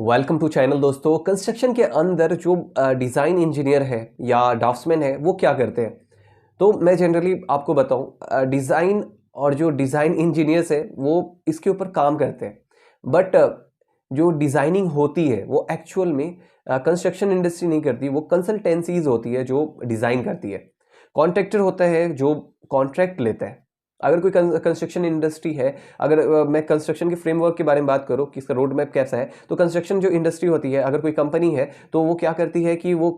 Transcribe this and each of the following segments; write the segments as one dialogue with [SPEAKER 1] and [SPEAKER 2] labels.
[SPEAKER 1] Welcome to channel दोस्तों। Construction के अंदर जो डिज़ाइन इंजीनियर है या ड्राफ्ट्समैन है वो क्या करते हैं, तो मैं जनरली आपको बताऊं, डिज़ाइन और जो डिज़ाइन इंजीनियर्स है वो इसके ऊपर काम करते हैं। बट जो डिज़ाइनिंग होती है वो एक्चुअल में कंस्ट्रक्शन इंडस्ट्री नहीं करती, वो कंसल्टेंसीज होती है जो डिज़ाइन करती है। कॉन्ट्रैक्टर होता है जो कॉन्ट्रैक्ट लेता है। अगर कोई कंस्ट्रक्शन इंडस्ट्री है, अगर मैं कंस्ट्रक्शन के फ्रेमवर्क के बारे में बात करूं कि इसका रोड मैप कैसा है, तो कंस्ट्रक्शन जो इंडस्ट्री होती है, अगर कोई कंपनी है तो वो क्या करती है कि वो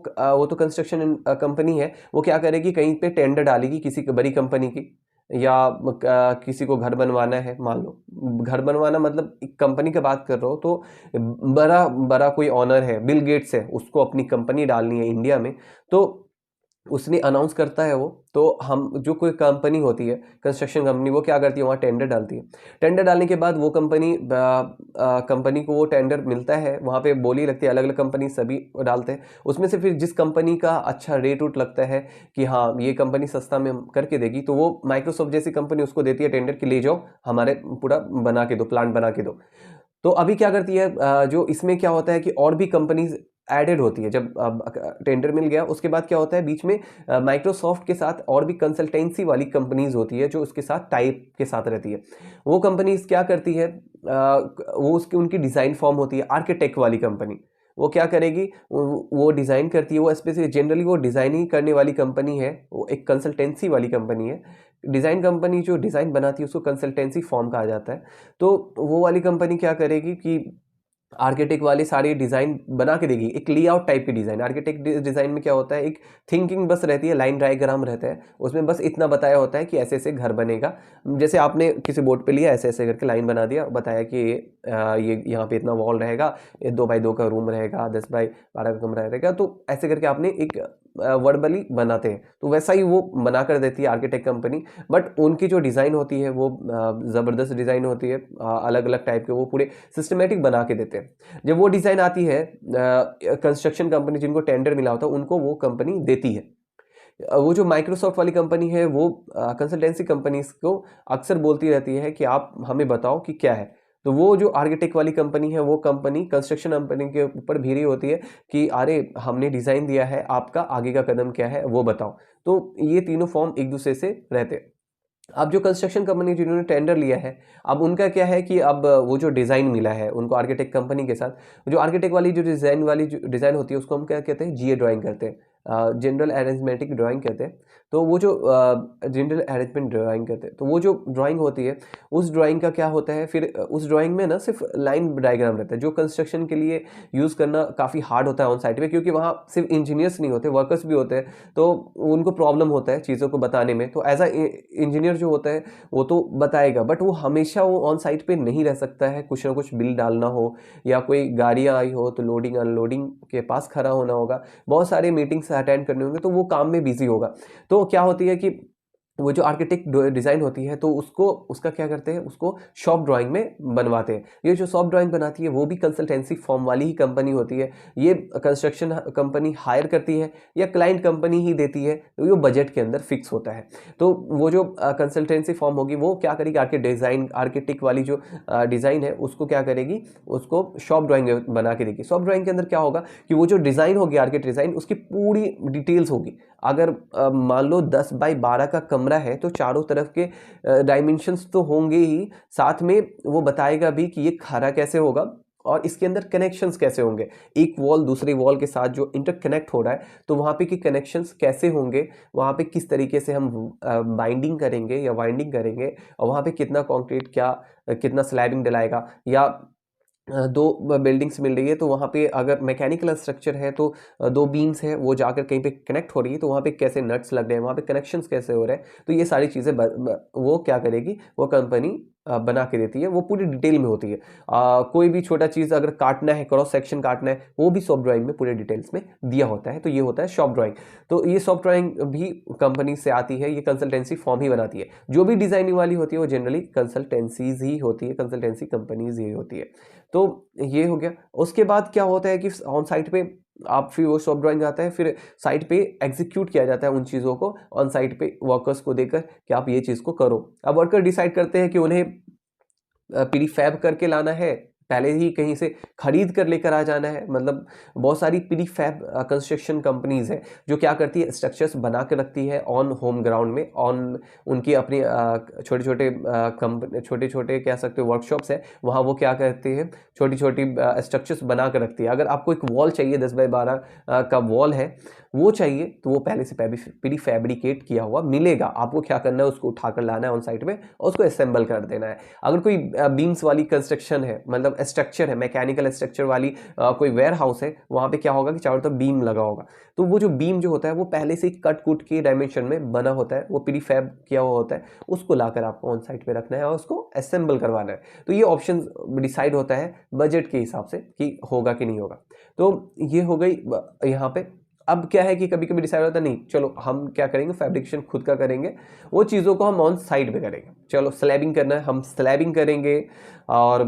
[SPEAKER 1] तो कंस्ट्रक्शन कंपनी है, वो क्या करेगी, कहीं पे टेंडर डालेगी किसी बड़ी कंपनी की, या किसी को घर बनवाना है। मान लो घर बनवाना मतलब एक कंपनी की बात कर रहा हो, तो बड़ा बड़ा कोई ऑनर है, बिल गेट्स है, उसको अपनी कंपनी डालनी है इंडिया में, तो उसने अनाउंस करता है वो। तो हम जो कोई कंपनी होती है, कंस्ट्रक्शन कंपनी, वो क्या करती है, वहाँ टेंडर डालती है। टेंडर डालने के बाद वो कंपनी को वो टेंडर मिलता है, वहाँ पे बोली लगती है, अलग अलग कंपनी सभी डालते हैं। उसमें से फिर जिस कंपनी का अच्छा रेट उट लगता है कि हाँ ये कंपनी सस्ता में करके देगी, तो वो माइक्रोसॉफ्ट जैसी कंपनी उसको देती है टेंडर कि ले जाओ, हमारे पूरा बना के दो, प्लांट बना के दो। तो अभी क्या करती है, जो इसमें क्या होता है कि और भी कंपनीज एडेड होती है। जब टेंडर मिल गया उसके बाद क्या होता है, बीच में माइक्रोसॉफ्ट के साथ और भी कंसल्टेंसी वाली कंपनीज होती है जो उसके साथ टाइप के साथ रहती है। वो कंपनीज क्या करती है, वो उसकी उनकी डिज़ाइन फॉर्म होती है। आर्किटेक्ट वाली कंपनी वो क्या करेगी, वो डिज़ाइन करती है। वो स्पेसिफिक जनरली वो डिज़ाइनिंग करने वाली कंपनी है, वो एक कंसल्टेंसी वाली कंपनी है। डिज़ाइन कंपनी जो डिज़ाइन बनाती है उसको कंसल्टेंसी फॉर्म कहा जाता है। तो वो वाली कंपनी क्या करेगी कि आर्किटेक्ट वाली सारी डिज़ाइन बना के देगी, एक लेआउट टाइप की डिज़ाइन। आर्किटेक्ट डिज़ाइन में क्या होता है, एक थिंकिंग बस रहती है, लाइन डायग्राम रहता है, उसमें बस इतना बताया होता है कि ऐसे ऐसे घर बनेगा। जैसे आपने किसी बोर्ड पे लिया, ऐसे ऐसे करके लाइन बना दिया, बताया कि ये यहाँ पे इतना वॉल रहेगा, ये 2x2 का रूम रहेगा, 10x12 का कमरा रहेगा, तो ऐसे करके आपने एक वर्बली बनाते हैं, तो वैसा ही वो बना कर देती है आर्किटेक्ट कंपनी। बट उनकी जो डिज़ाइन होती है वो ज़बरदस्त डिज़ाइन होती है, अलग अलग टाइप के वो पूरे सिस्टमेटिक बना के देते हैं। जब वो डिज़ाइन आती है, कंस्ट्रक्शन कंपनी जिनको टेंडर मिला होता है उनको वो कंपनी देती है। वो जो माइक्रोसॉफ्ट वाली कंपनी है वो कंसल्टेंसी कंपनीज को अक्सर बोलती रहती है कि आप हमें बताओ कि क्या है। तो वो जो आर्किटेक्ट वाली कंपनी है, वो कंपनी कंस्ट्रक्शन कंपनी के ऊपर भीरी होती है कि अरे हमने डिज़ाइन दिया है, आपका आगे का कदम क्या है वो बताओ। तो ये तीनों फॉर्म एक दूसरे से रहते हैं। अब जो कंस्ट्रक्शन कंपनी जिन्होंने टेंडर लिया है, अब उनका क्या है कि अब वो जो डिज़ाइन मिला है उनको आर्किटेक्ट कंपनी के साथ, जो आर्किटेक्ट वाली जो डिज़ाइन होती है उसको हम क्या कहते हैं, जीए ड्राइंग करते हैं, जनरल अरेंजमेंटिक ड्राइंग कहते हैं। तो वो जो जनरल अरेंजमेंट ड्राइंग कहते हैं, तो वो जो ड्राइंग होती है, उस ड्राइंग का क्या होता है फिर, उस ड्राइंग में ना सिर्फ लाइन डायग्राम रहता है, जो कंस्ट्रक्शन के लिए यूज़ करना काफ़ी हार्ड होता है ऑन साइट पे, क्योंकि वहाँ सिर्फ इंजीनियर्स नहीं होते, वर्कर्स भी होते हैं, तो उनको प्रॉब्लम होता है चीज़ों को बताने में। तो एज अ इंजीनियर जो होता है वो तो बताएगा, बट वो हमेशा वो ऑन साइट पे नहीं रह सकता है। कुछ ना कुछ बिल डालना हो, या कोई गाड़ियाँ आई हो तो लोडिंग अनलोडिंग के पास खड़ा होना होगा, बहुत सारे मीटिंग्स अटेंड करने होंगे, तो वो काम में बिजी होगा। तो क्या होती है कि वो जो आर्किटेक्ट डिज़ाइन होती है, तो उसको उसका क्या करते हैं, उसको शॉप ड्राइंग में बनवाते हैं। ये जो शॉप ड्राइंग बनाती है वो भी कंसल्टेंसी फॉर्म वाली ही कंपनी होती है। ये कंस्ट्रक्शन कंपनी हायर करती है या क्लाइंट कंपनी ही देती है, तो ये बजट के अंदर फिक्स होता है। तो वो जो कंसल्टेंसी फॉर्म होगी वो क्या करेगी, आर्किटेक्ट वाली जो डिज़ाइन है उसको क्या करेगी, उसको शॉप ड्राइंग बना के देगी। शॉप ड्राइंग के अंदर क्या होगा कि वो जो डिज़ाइन होगी, आर्किटेक्ट डिज़ाइन, उसकी पूरी डिटेल्स होगी। अगर मान लो 10x12 का कमरा है तो चारों तरफ के डायमेंशंस तो होंगे ही, साथ में वो बताएगा भी कि ये खड़ा कैसे होगा और इसके अंदर कनेक्शंस कैसे होंगे, एक वॉल दूसरी वॉल के साथ जो इंटरकनेक्ट हो रहा है, तो वहाँ पे की कनेक्शंस कैसे होंगे, वहाँ पे किस तरीके से हम बाइंडिंग करेंगे या वाइंडिंग करेंगे, और वहाँ पे कितना कंक्रीट, क्या कितना स्लैबिंग डलाएगा, या दो बिल्डिंग्स मिल रही है तो वहाँ पे अगर मैकेनिकल स्ट्रक्चर है तो दो बीम्स है वो जाकर कहीं पे कनेक्ट हो रही है, तो वहाँ पे कैसे नट्स लग रहे हैं, वहाँ पे कनेक्शंस कैसे हो रहे हैं, तो ये सारी चीज़ें वो क्या करेगी, वो कंपनी बना के देती है। वो पूरी डिटेल में होती है। कोई भी छोटा चीज़ अगर काटना है, क्रॉस सेक्शन काटना है, वो भी शॉप ड्राइंग में पूरे डिटेल्स में दिया होता है। तो ये होता है शॉप ड्राइंग। तो ये शॉप ड्राइंग भी कंपनी से आती है, ये कंसल्टेंसी फॉर्म ही बनाती है। जो भी डिज़ाइनिंग वाली होती है वो जनरली कंसल्टेंसीज ही होती है, कंसल्टेंसी कंपनीज ही होती है। तो ये हो गया। उसके बाद क्या होता है कि ऑन साइट पे आप फिर वो शॉप ड्राइंग आता है, फिर साइट पे एग्जीक्यूट किया जाता है उन चीज़ों को, ऑन साइट पे वर्कर्स को देकर कि आप ये चीज़ को करो। अब वर्कर डिसाइड करते हैं कि उन्हें प्रीफैब करके लाना है पहले ही कहीं से खरीद कर लेकर आ जाना है। मतलब बहुत सारी प्री फैब कंस्ट्रक्शन कंपनीज है जो क्या करती है, स्ट्रक्चर्स बना के रखती है ऑन होम ग्राउंड में, ऑन उनकी अपनी छोटे छोटे छोटे छोटे कह सकते हो वर्कशॉप्स है, वहाँ वो क्या करते हैं, छोटी छोटी स्ट्रक्चर्स बना कर रखती है। अगर आपको एक वॉल चाहिए 10x12 का वॉल है वो चाहिए, तो वो पहले से प्री फैब्रिकेट किया हुआ मिलेगा। आपको क्या करना है, उसको उठाकर लाना है ऑन साइट में और उसको असेंबल कर देना है। अगर कोई बीम्स वाली कंस्ट्रक्शन है, मतलब स्ट्रक्चर है, मैकेनिकल स्ट्रक्चर वाली कोई वेयर हाउस है, वहाँ पे क्या होगा कि चारों तरफ बीम लगा होगा, तो वो जो बीम जो होता है वो पहले से ही कट कुट के डायमेंशन में बना होता है, वो प्री फैब किया हुआ होता है, उसको लाकर आपको ऑन साइट पे रखना है और उसको असेंबल करवाना है। तो ये ऑप्शन डिसाइड होता है बजट के हिसाब से कि होगा कि नहीं होगा। तो ये हो गई यहाँ पे। अब क्या है कि कभी कभी डिसाइड होता है नहीं चलो हम क्या करेंगे, फैब्रिकेशन खुद का करेंगे, वो चीज़ों को हम ऑन साइड पे करेंगे। चलो स्लैबिंग करना है, हम स्लैबिंग करेंगे, और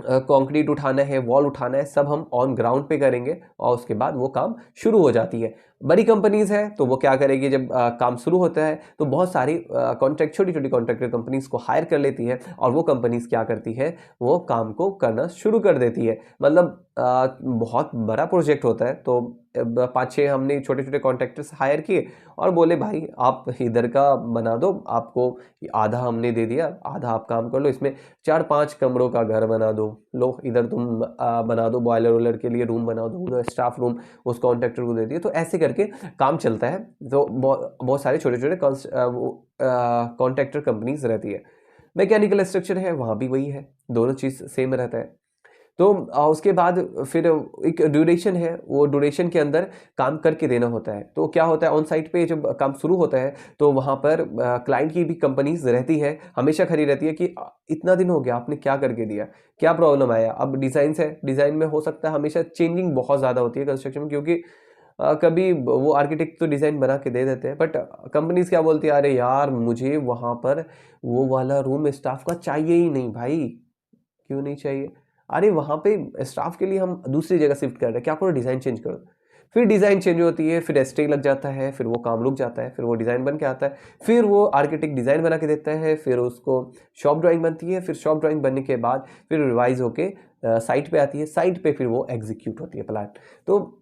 [SPEAKER 1] कंक्रीट उठाना है, वॉल उठाना है, सब हम ऑन ग्राउंड पे करेंगे और उसके बाद वो काम शुरू हो जाती है। बड़ी कंपनीज है तो वो क्या करेगी, जब काम शुरू होता है तो बहुत सारी कॉन्ट्रैक्ट छोटी छोटी कॉन्ट्रैक्टर कंपनीज को हायर कर लेती है, और वो कंपनीज क्या करती है, वो काम को करना शुरू कर देती है। मतलब बहुत बड़ा प्रोजेक्ट होता है तो 5-6 हमने छोटे छोटे कॉन्ट्रैक्टर्स हायर किए और बोले भाई आप इधर का बना दो, आपको आधा हमने दे दिया, आधा आप काम कर लो, इसमें 4-5 कमरों का घर बना दो, लो इधर तुम बना दो, बॉयलर वॉयलर के लिए रूम बना दो, उधर स्टाफ रूम उस कॉन्ट्रैक्टर को दे दिए। तो ऐसे करके काम चलता है। तो बहुत सारे छोटे छोटे कॉन्ट्रैक्टर कंपनीज रहती है। मैकेनिकल स्ट्रक्चर है वहाँ भी वही है, दोनों चीज़ सेम रहता है। तो उसके बाद फिर एक ड्यूरेशन है, वो ड्यूरेशन के अंदर काम करके देना होता है। तो क्या होता है, ऑन साइट पे जब काम शुरू होता है तो वहाँ पर क्लाइंट की भी कंपनीज रहती है, हमेशा खड़ी रहती है कि इतना दिन हो गया आपने क्या करके दिया, क्या प्रॉब्लम आया। अब डिज़ाइन है, डिज़ाइन में हो सकता है हमेशा चेंजिंग बहुत ज़्यादा होती है कंस्ट्रक्शन में, क्योंकि कभी वो आर्किटेक्ट तो डिज़ाइन बना के दे देते हैं, बट कंपनीज क्या बोलती है, अरे यार मुझे वहाँ पर वो वाला रूम स्टाफ का चाहिए ही नहीं भाई। क्यों नहीं चाहिए, अरे वहाँ पे स्टाफ के लिए हम दूसरी जगह शिफ्ट कर रहे हैं, क्या करो डिज़ाइन चेंज करो। फिर डिज़ाइन चेंज होती है, फिर स्टे लग जाता है, फिर वो काम रुक जाता है, फिर वो डिज़ाइन बन के आता है, फिर वो आर्किटेक्ट डिज़ाइन बना के देता है, फिर उसको शॉप ड्राइंग बनती है, फिर शॉप ड्राइंग बनने के बाद फिर रिवाइज होके साइट पे आती है, साइट पे फिर वो एग्जीक्यूट होती है प्लान। तो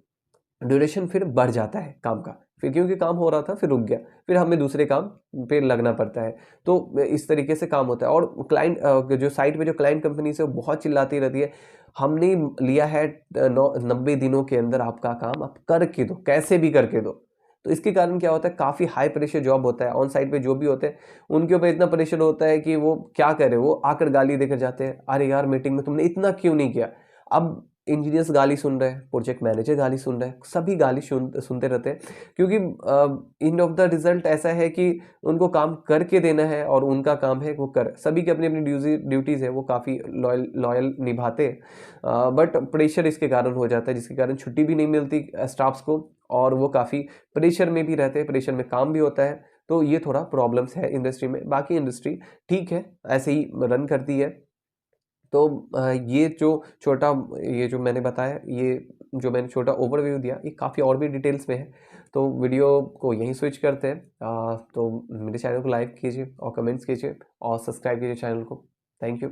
[SPEAKER 1] ड्यूरेशन फिर बढ़ जाता है काम का, फिर क्योंकि काम हो रहा था फिर रुक गया, फिर हमें दूसरे काम पे लगना पड़ता है। तो इस तरीके से काम होता है। और क्लाइंट जो साइट पे जो क्लाइंट कंपनी से बहुत चिल्लाती रहती है, हमने लिया है 90 दिनों के अंदर आपका काम, आप करके दो, कैसे भी करके दो। तो इसके कारण क्या होता है, काफ़ी हाई प्रेशर जॉब होता है। ऑन साइट पे जो भी होते हैं उनके ऊपर इतना प्रेशर होता है कि वो क्या करें, वो आकर गाली देकर जाते हैं, अरे यार मीटिंग में तुमने इतना क्यों नहीं किया। अब इंजीनियर्स गाली सुन रहे हैं, प्रोजेक्ट मैनेजर गाली सुन रहे हैं, सभी गाली सुनते रहते हैं, क्योंकि इन ऑफ द रिजल्ट ऐसा है कि उनको काम करके देना है और उनका काम है वो कर, सभी की अपनी अपनी ड्यूटीज़ है, वो काफ़ी लॉयल निभाते हैं, बट प्रेशर इसके कारण हो जाता है, जिसके कारण छुट्टी भी नहीं मिलती स्टाफ्स को, और वो काफ़ी प्रेशर में भी रहते हैं, प्रेशर में काम भी होता है। तो ये थोड़ा प्रॉब्लम्स है इंडस्ट्री में। बाकी इंडस्ट्री ठीक है, ऐसे ही रन करती है। तो ये जो छोटा, ये जो मैंने बताया, ये जो मैंने छोटा ओवरव्यू दिया, ये काफ़ी और भी डिटेल्स में है। तो वीडियो को यहीं स्विच करते हैं। तो मेरे चैनल को लाइक कीजिए और कमेंट्स कीजिए और सब्सक्राइब कीजिए चैनल को। Thank you.